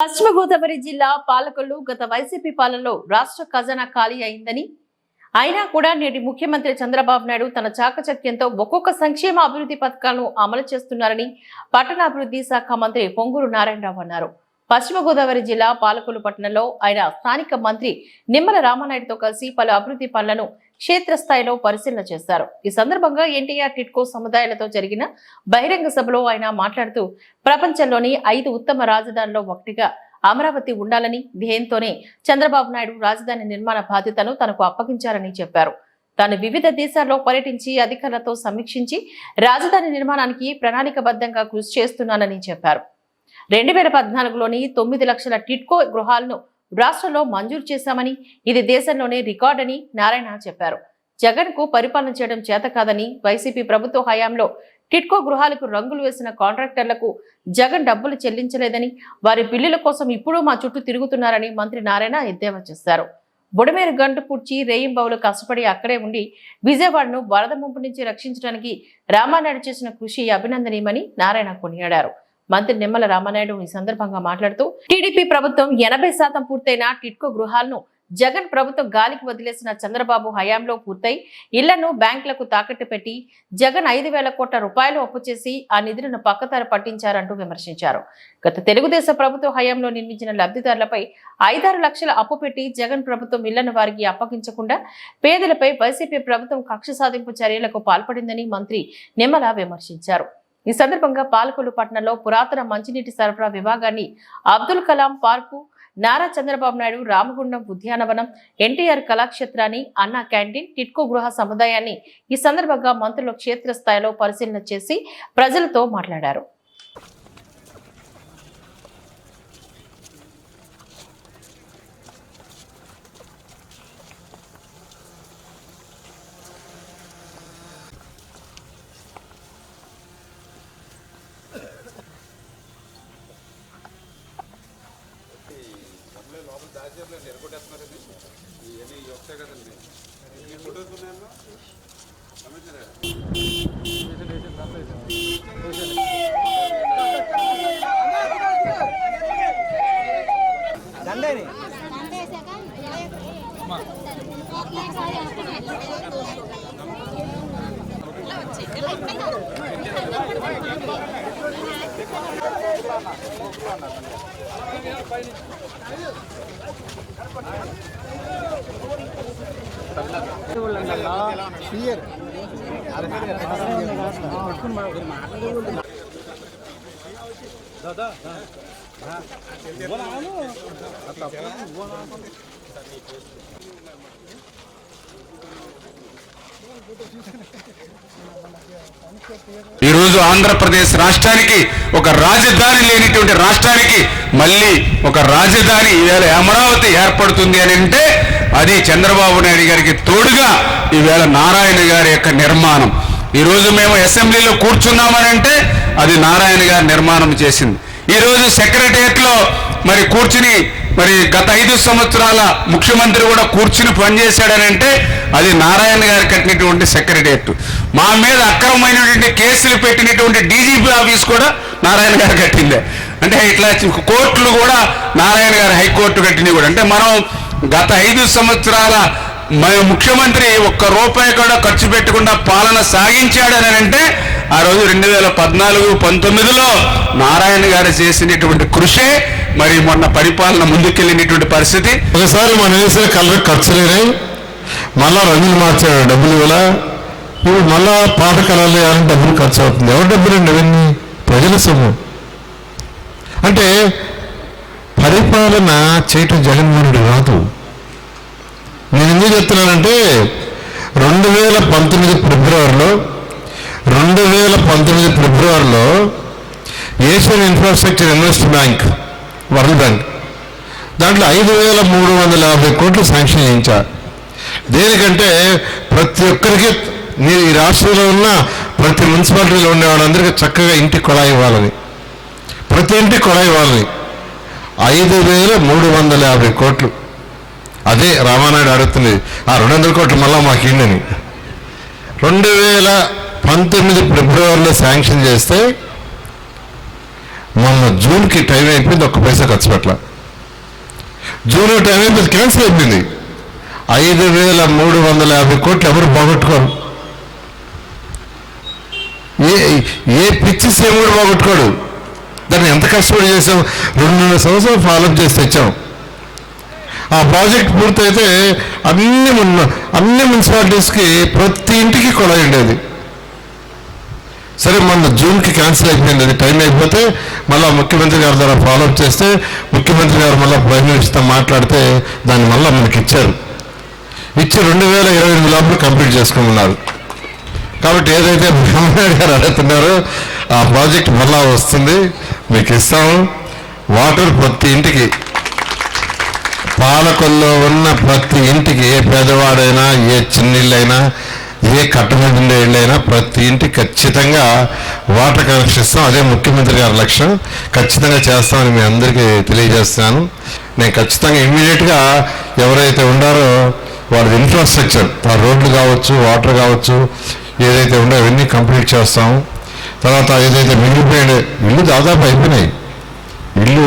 పశ్చిమ గోదావరి జిల్లా పాలకొల్లు గత వైసీపీ పాలనలో రాష్ట్ర ఖజానా ఖాళీ అయిందని అయినా కూడా నేటి ముఖ్యమంత్రి చంద్రబాబు నాయుడు తన చాకచక్యంతో ఒక్కొక్క సంక్షేమ అభివృద్ధి పథకాలను అమలు చేస్తున్నారని పట్టణాభివృద్ధి శాఖ మంత్రి పొంగూరు నారాయణరావు అన్నారు. పశ్చిమ గోదావరి జిల్లా పాలకొల్లు పట్టణంలో ఆయన స్థానిక మంత్రి నిమ్మల రామానాయుడుతో కలిసి పలు అభివృద్ధి పనులను క్షేత్రస్థాయిలో పరిశీలన చేశారు. ఈ సందర్భంగా ఎన్టీఆర్ టిడ్కో సముదాయాలతో జరిగిన బహిరంగ సభలో ఆయన మాట్లాడుతూ ప్రపంచంలోని 5 ఉత్తమ రాజధానిలో ఒకటిగా అమరావతి ఉండాలని ధ్యేయంతోనే చంద్రబాబు నాయుడు రాజధాని నిర్మాణ బాధ్యతను తనకు అప్పగించారని చెప్పారు. తాను వివిధ దేశాల్లో పర్యటించి అధికారులతో సమీక్షించి రాజధాని నిర్మాణానికి ప్రణాళికబద్ధంగా కృషి చేస్తున్నానని చెప్పారు. 2014లోని 9 లక్షల టిడ్కో గృహాలను రాష్ట్రంలో మంజూరు చేశామని, ఇది దేశంలోనే రికార్డని నారాయణ చెప్పారు. జగన్ కు పరిపాలన చేయడం చేత కాదని, వైసీపీ ప్రభుత్వ హయాంలో టిడ్కో గృహాలకు రంగులు వేసిన కాంట్రాక్టర్లకు జగన్ డబ్బులు చెల్లించలేదని, వారి బిల్లుల కోసం ఇప్పుడు మా చుట్టూ తిరుగుతున్నారని మంత్రి నారాయణ ఎద్దేవా చేశారు. బుడమేరు గంటు పూడ్చి రేయింబవులు కష్టపడి అక్కడే ఉండి విజయవాడను వరద ముంపు నుంచి రక్షించడానికి రామానాయుడు చేసిన కృషి అభినందనీయమని నారాయణ కొనియాడారు. మంత్రి నిమ్మల రామానాయుడు ఈ సందర్భంగా మాట్లాడుతూ టీడీపీ ప్రభుత్వం 80% పూర్తయిన టిడ్కో గృహాలను జగన్ ప్రభుత్వం గాలికి వదిలేసిన చంద్రబాబు హయాంలో పూర్తయి ఇళ్లను బ్యాంకులకు తాకట్టు పెట్టి జగన్ 5,000 కోట్ల రూపాయలు అప్పు చేసి ఆ నిధులను పక్కదారి పట్టించారంటూ విమర్శించారు. గత తెలుగుదేశం ప్రభుత్వ హయాంలో నిర్మించిన లబ్ధిదారులపై 5-6 లక్షల అప్పు పెట్టి జగన్ ప్రభుత్వం ఇళ్లను వారికి అప్పగించకుండా పేదలపై వైసీపీ ప్రభుత్వం కక్ష సాధింపు చర్యలకు పాల్పడిందని మంత్రి నిమ్మల విమర్శించారు. ఈ సందర్భంగా పాలకొల్లు పట్టణంలో పురాతన మంచినీటి సరఫరా విభాగాన్ని, అబ్దుల్ కలాం పార్కు, నారా చంద్రబాబు నాయుడు రామగుండం ఉద్యానవనం, ఎన్టీఆర్ కళాక్షేత్రాన్ని, అన్నా క్యాంటీన్, టిడ్కో గృహ సముదాయాన్ని ఈ సందర్భంగా మంత్రులు క్షేత్రస్థాయిలో పరిశీలన చేసి ప్రజలతో మాట్లాడారు. ఈరోజు ఆంధ్రప్రదేశ్ రాష్ట్రానికి ఒక రాజధాని లేనిటువంటి రాష్ట్రానికి మళ్ళీ ఒక రాజధాని ఈవేళ అమరావతి ఏర్పడుతుంది అని అంటే అది చంద్రబాబు నాయుడు గారికి తోడుగా ఈవేళ నారాయణ గారి యొక్క నిర్మాణం. ఈరోజు మేము అసెంబ్లీలో కూర్చున్నామని అంటే అది నారాయణ గారి నిర్మాణం చేసింది. ఈరోజు సెక్రటేరియట్లో మరి కూర్చుని మరి గత 5 సంవత్సరాల ముఖ్యమంత్రి కూడా కూర్చుని పనిచేశాడని అంటే అది నారాయణ గారు కట్టినటువంటి సెక్రటేరియట్. మా మీద అక్రమమైనటువంటి కేసులు పెట్టినటువంటి డీజీపీ ఆఫీస్ కూడా నారాయణ గారు కట్టిందే. అంటే ఇట్లా కోర్టులు కూడా నారాయణ గారు హైకోర్టు కట్టినవి కూడా. అంటే మనం గత 5 సంవత్సరాల ముఖ్యమంత్రి ఒక్క రూపాయి కూడా ఖర్చు పెట్టకుండా పాలన సాగించాడని అంటే ఆ రోజు 2014-19లో నారాయణ గారు చేసినటువంటి కృషే మరి మొన్న పరిపాలన ముందుకెళ్ళినటువంటి పరిస్థితి. ఒకసారి మనం వేసిన కలర్ ఖర్చులేనాయి, మళ్ళా రంగులు మార్చాడు డబ్బులు ఇలా, ఇప్పుడు మళ్ళా పాత కలర్లు వేయాలని డబ్బులు ఖర్చు అవుతుంది. ఎవరి డబ్బులండి అవన్నీ? ప్రజల సొమ్ము. అంటే పరిపాలన చేయటం జగన్మోహన్ రెడ్డి రాదు. నేను ఎందుకు చెప్తున్నానంటే 2019 ఫిబ్రవరిలో Asian infrastructure investment bank, world bank దాంట్లో 5,350 కోట్లు శాంక్షన్ చేయించారు. దేనికంటే ప్రతి ఒక్కరికి ఈ రాష్ట్రంలో ఉన్న ప్రతి మున్సిపాలిటీలో ఉండే వాళ్ళందరికీ చక్కగా ఇంటికి కొళాయి ఇవ్వాలని, ప్రతి ఇంటికి కొళాయి ఇవ్వాలని 5,350 కోట్లు. అదే రామానాయుడు అడుగుతుంది, ఆ 200 కోట్లు మళ్ళా మాకు ఇండని. 2019 ఫిబ్రవరిలో శాంక్షన్ చేస్తే మొన్న జూన్కి టైం అయిపోయింది, ఒక్క పైసా ఖర్చు పెట్టాల. జూన్ టైం అయిపోయింది, క్యాన్సిల్ అయిపోయింది. 5,350 కోట్లు ఎవరు పోగొట్టుకోరు. ఏ పిచ్చి సేమ్ కూడా పోగొట్టుకోడు. దాన్ని ఎంత కష్టపడి చేసాం, 2.5 సంవత్సరాలు ఫాలోఅప్ చేసి తెచ్చాం. ఆ ప్రాజెక్ట్ పూర్తయితే అన్ని మున్సిపాలిటీస్కి ప్రతి ఇంటికి కొలాయి ఉండేది. సరే మొన్న జూన్కి క్యాన్సిల్ అయిపోయింది, అది టైం అయిపోతే మళ్ళీ ముఖ్యమంత్రి గారి ద్వారా ఫాలోఅప్ చేస్తే ముఖ్యమంత్రి గారు మళ్ళీ ప్రైమ్ మినిస్టర్తో మాట్లాడితే దాన్ని మళ్ళీ మనకి ఇచ్చారు. ఇచ్చి 2028 లోపల కంప్లీట్ చేసుకోమన్నారు. కాబట్టి ఏదైతే బ్రహ్మనాయుడు గారు అడుగుతున్నారో ఆ ప్రాజెక్ట్ మళ్ళా వస్తుంది, మీకు ఇస్తాము. వాటర్ ప్రతి ఇంటికి, పాలకొల్లో ఉన్న ప్రతి ఇంటికి, ఏ పేదవాడైనా, ఏ చిన్నిళ్ళైనా, ఏ కట్టమండి ఇళ్ళైనా ప్రతి ఇంటికి ఖచ్చితంగా వాటర్ కనెక్షన్ ఇస్తాం. అదే ముఖ్యమంత్రి గారి లక్ష్యం. ఖచ్చితంగా చేస్తామని మీ అందరికీ తెలియజేస్తున్నాను. నేను ఖచ్చితంగా ఇమ్మీడియట్గా ఎవరైతే ఉండారో వాళ్ళ ఇన్ఫ్రాస్ట్రక్చర్, ఆ రోడ్లు కావచ్చు, వాటర్ కావచ్చు, ఏదైతే ఉందో అవన్నీ కంప్లీట్ చేస్తాం. తర్వాత ఏదైతే మిగిలిపోయిన ఇల్లు దాదాపు అయిపోయినాయి. ఇల్లు